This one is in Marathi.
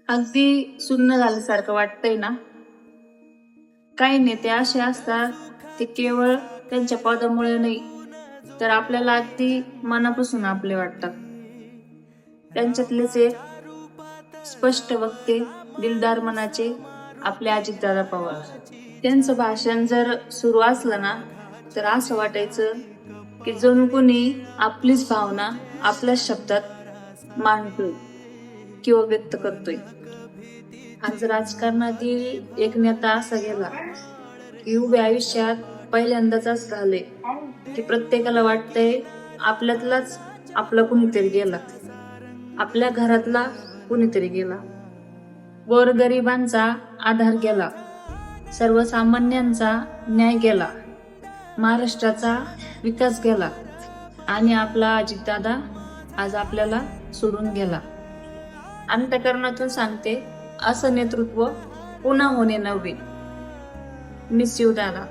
अगदी सुन्न झाल्यासारखं वाटतंय ना. काही नेते असे असतात ते केवळ त्यांच्या पदामुळे नाही तर आपल्याला अगदी मनापासून आपले वाटतात. त्यांच्यातलेच एक स्पष्ट वक्ते, दिलदार मनाचे आपले अजितदादा पवार. त्यांचं भाषण जर सुरू असलं ना तर असं वाटायचं की जणू कोणी आपलीच भावना आपल्या शब्दात मांडतोय किंवा व्यक्त करतोय. आज राजकारणातील एक नेता असा गेला की उभ्या आयुष्यात पहिल्यांदाच असं झालंय की प्रत्येकाला वाटतंय आपल्यातलाच आपला कुणीतरी गेला, आपल्या घरातला कुणीतरी गेला. गोरगरिबांचा आधार गेला, सर्वसामान्यांचा न्याय गेला, महाराष्ट्राचा विकास गेला आणि आपला अजितदादा आज आपल्याला सोडून गेला. अंतःकरणातून सांगते, असं नेतृत्व पुन्हा होणे नव्हे. मिस यू दादा.